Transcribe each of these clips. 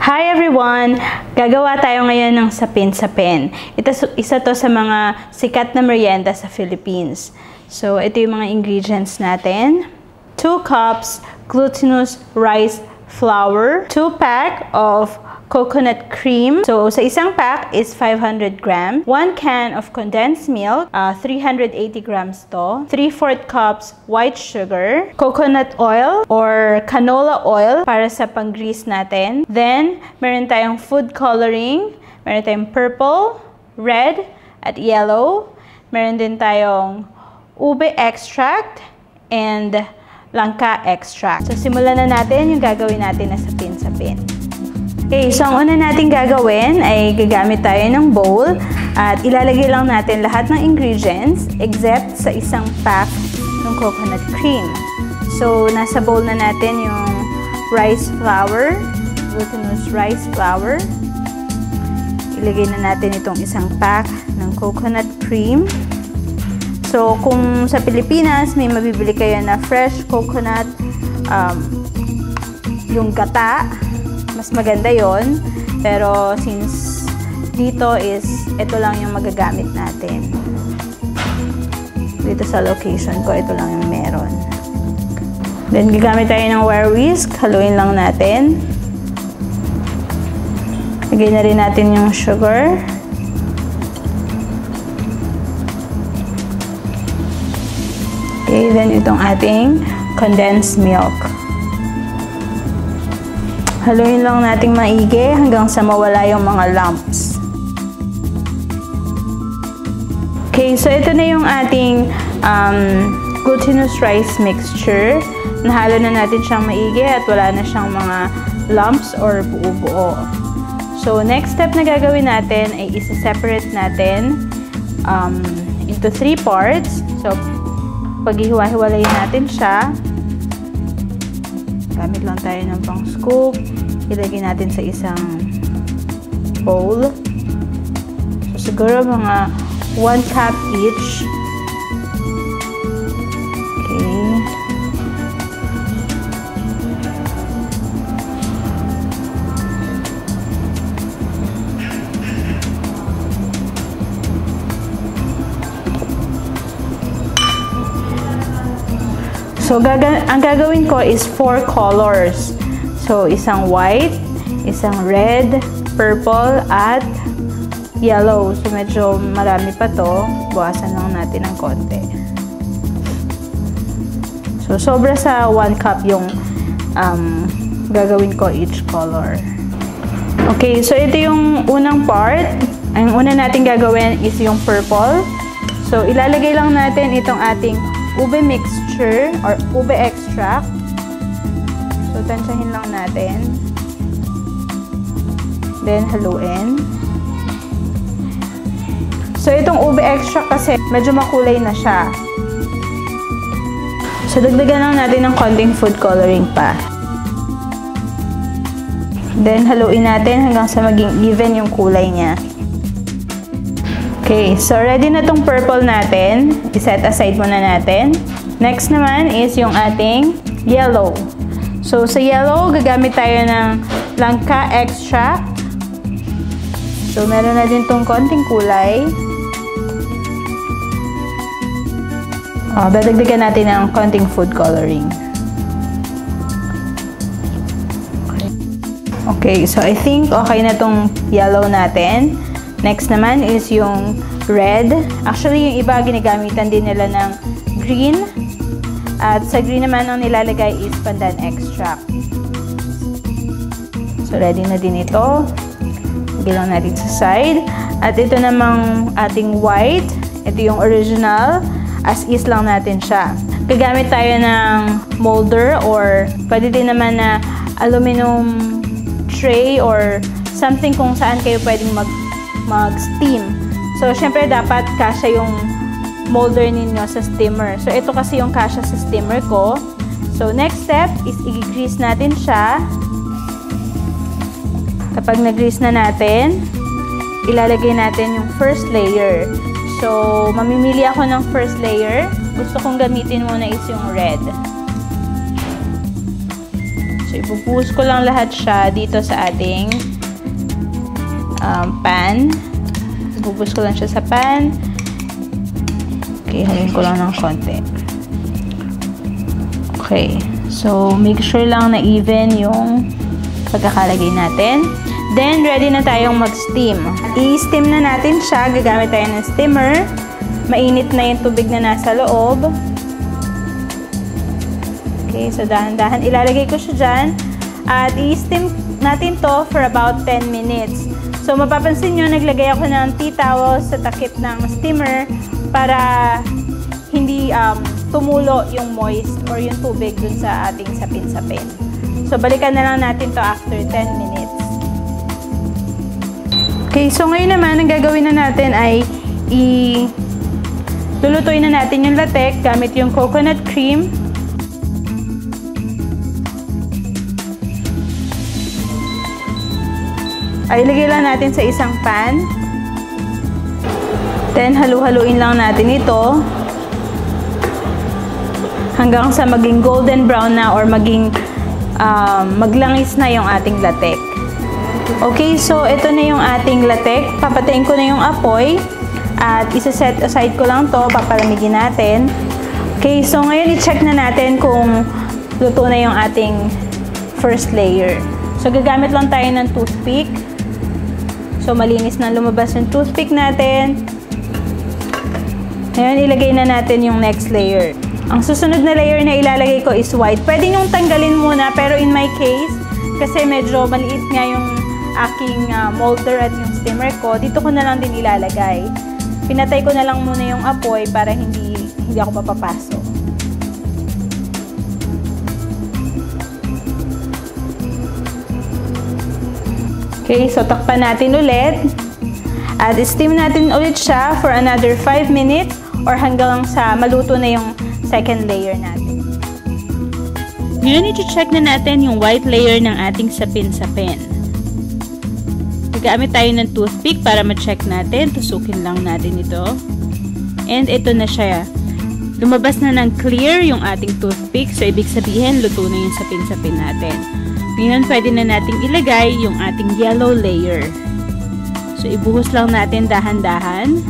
Hi everyone! Gagawa tayo ngayon ng sapin-sapin. Isa to sa mga sikat na merienda sa Philippines. So, ito yung mga ingredients natin. 2 cups glutinous rice flour. 2 pack of coconut cream. So, sa isang pack is 500 grams. 1 can of condensed milk. 380 grams to. 3/4 cups white sugar. Coconut oil or canola oil para sa pang-grease natin. Then, meron tayong food coloring. Meron tayong purple, red, at yellow. Meron din tayong ube extract and langka extract. So, simulan na natin yung gagawin natin na sapin-sapin. Okay, so ang una natin gagawin ay gagamit tayo ng bowl at ilalagay lang natin lahat ng ingredients except sa isang pack ng coconut cream. So, nasa bowl na natin yung rice flour, glutinous rice flour. Ilagay na natin itong isang pack ng coconut cream. So, kung sa Pilipinas may mabibili kayo na fresh coconut, yung gata, mas maganda yon. Pero since dito is ito lang yung magagamit natin. Dito sa location ko, ito lang yung meron. Then gagamit tayo ng wire whisk. Haluin lang natin. Lagay na rin natin yung sugar. Okay, then itong ating condensed milk. Haluin lang nating maigi hanggang sa mawala yung mga lumps. Okay, so ito na yung ating glutinous rice mixture. Nahalo na natin siyang maigi at wala na siyang mga lumps or buo-buo. So, next step na gagawin natin ay isa-separate natin into 3 parts. So, paghihiwa-hiwalayin natin siya. Gamit lang tayo ng pang scoop. Ilagay natin sa isang bowl. So, siguro mga 1 cup each. Okay. So, ang gagawin ko is 4 colors. So, isang white, isang red, purple, at yellow. So, medyo marami pa to. Buwasan lang natin ng konti. So, sobra sa 1 cup yung gagawin ko each color. Okay, so ito yung unang part. Ang una natin gagawin is yung purple. So, ilalagay lang natin itong ating ube mixture or ube extract. So, tansyahin lang natin. Then, haluin. So, itong ube extract kasi medyo makulay na siya. So, dagdagan lang natin ng konting food coloring pa. Then, haluin natin hanggang sa maging even yung kulay niya. Okay, so ready na tong purple natin. I-set aside muna natin. Next naman is yung ating yellow. So, sa yellow, gagamit tayo ng langka extract. So, meron na din tong konting kulay. Dadagdagan natin ng konting food coloring. Okay, so I think okay na tong yellow natin. Next naman is yung red. Actually, yung iba ginagamitan din nila ng green. At sa green naman, ang nilalagay is pandan extract. So, ready na din ito. Lagay lang natin sa side. At ito namang ating white. Ito yung original. As is lang natin siya. Gagamit tayo ng molder or pwede din naman na aluminum tray or something kung saan kayo pwedeng mag-steam. So, syempre dapat kasya yung molder ninyo sa steamer. So, ito kasi yung kasya sa steamer ko. So, next step is i-grease natin siya. Kapag nag-grease na natin, ilalagay natin yung first layer. So, mamimili ako ng first layer. Gusto kong gamitin muna is yung red. So, ibubuhos ko lang lahat siya dito sa ating pan. Ibubuhos ko lang siya sa pan. Okay, halin ko lang ng konti. Okay. So, make sure lang na even yung pagkakalagay natin. Then, ready na tayong mag-steam. I-steam na natin siya. Gagamit tayo ng steamer. Mainit na yung tubig na nasa loob. Okay, so dahan-dahan ilalagay ko siya dyan. At i-steam natin to for about 10 minutes. So, mapapansin nyo, naglagay ako ng tea towel sa takip ng steamer para hindi tumulo yung moist or yung tubig dun sa ating sapin-sapin. So, balikan na lang natin to after 10 minutes. Okay, so ngayon naman, ang gagawin na natin ay lulutuin na natin yung latek gamit yung coconut cream. Ay, ilagay lang natin sa isang pan. Then, halu-haluin lang natin ito hanggang sa maging golden brown na or maging maglangis na yung ating latek. Okay, so ito na yung ating latek. Papatayin ko na yung apoy at isa-set aside ko lang to, papalamigin natin. Okay, so ngayon i-check na natin kung luto na yung ating first layer. So gagamit lang tayo ng toothpick. So malinis na lumabas yung toothpick natin. Ngayon ilagay na natin yung next layer. Ang susunod na layer na ilalagay ko is white. Pwede nyong tanggalin muna, pero in my case, kasi medyo maliit nga yung aking molder at yung steamer ko, dito ko na lang din ilalagay. Pinatay ko na lang muna yung apoy para hindi ako mapapasok. Okay, so takpan natin ulit. At steam natin ulit siya for another 5 minutes or hanggang sa maluto na yung second layer natin. Ngayon, i-check na natin yung white layer ng ating sapin-sapin. Gagamit tayo ng toothpick para ma-check natin. Tusukin lang natin ito. And ito na siya. Lumabas na ng clear yung ating toothpick. So, ibig sabihin, luto na yung sapin-sapin natin. Ngayon, pwede na nating ilagay yung ating yellow layer. So, ibuhos lang natin dahan-dahan.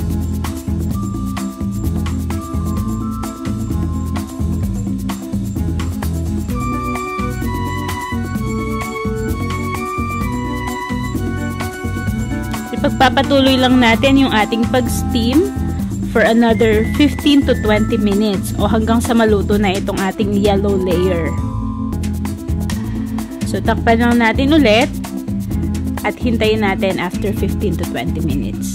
Pagpapatuloy lang natin yung ating pag-steam for another 15 to 20 minutes o hanggang sa maluto na itong ating yellow layer. So, takpan lang natin ulit at hintayin natin after 15 to 20 minutes.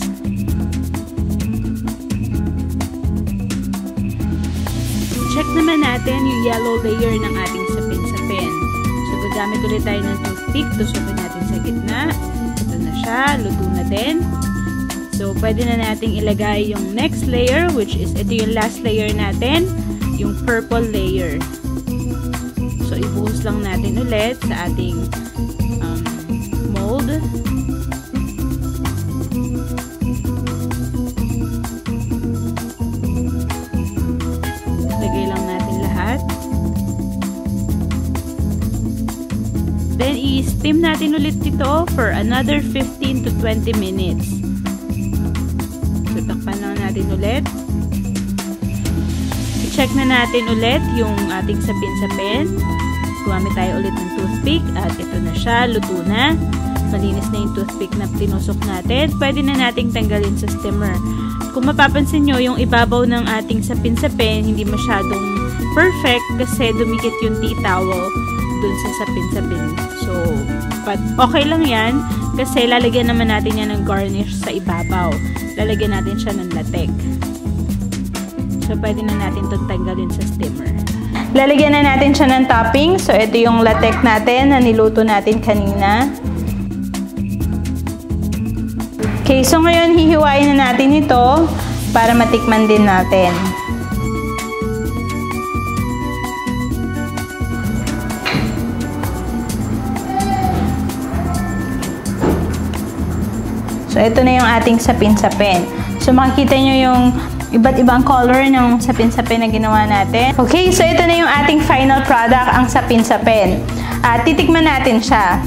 Check naman natin yung yellow layer ng ating sapin-sapin. So, gagamit ulit tayo ng toothpick. Tusukin natin sa gitna. Luto na din. So, pwede na nating ilagay yung next layer, which is ito yung last layer natin, yung purple layer. So, ibuhos lang natin ulit sa ating mold. Lagay lang natin lahat. Then, i-steam natin ulit ito for another 15 to 20 minutes. So, takpan lang natin ulit. I-check na natin ulit yung ating sapin-sapin. Gumamit tayo ulit ng toothpick at ito na siya, luto na. Malinis na yung toothpick na tinusok natin. Pwede na nating tanggalin sa steamer. Kung mapapansin nyo, yung ibabaw ng ating sapin-sapin hindi masyadong perfect kasi dumikit yung tea towel dun sa sapin-sapin. So, but okay lang yan kasi lalagyan naman natin yan ng garnish sa ibabaw. Lalagyan natin siya ng latek. So, pwede na natin itong tanggalin sa steamer. Lalagyan na natin siya ng topping. So, ito yung latek natin na niluto natin kanina. Okay, so ngayon hihiwain na natin ito para matikman din natin. So, ito na yung ating sapin-sapin. So, makikita nyo yung iba't ibang color ng sapin-sapin na ginawa natin. Okay, so ito na yung ating final product, ang sapin-sapin. At titikman natin siya.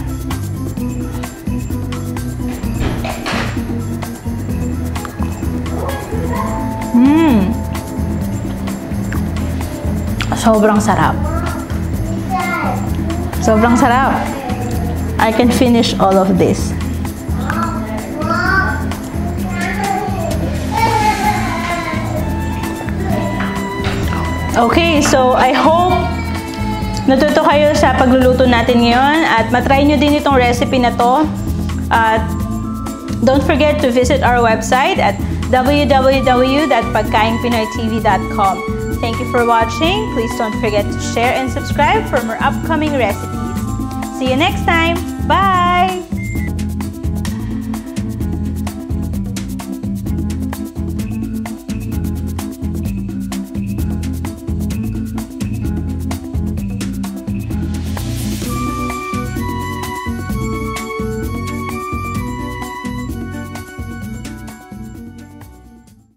Sobrang sarap. Sobrang sarap. I can finish all of this. Okay, so I hope natuto kayo sa pagluluto natin ngayon at matry nyo din itong recipe na to. At don't forget to visit our website at www.pagkainpinoytv.com. Thank you for watching. Please don't forget to share and subscribe for more upcoming recipes. See you next time. Bye!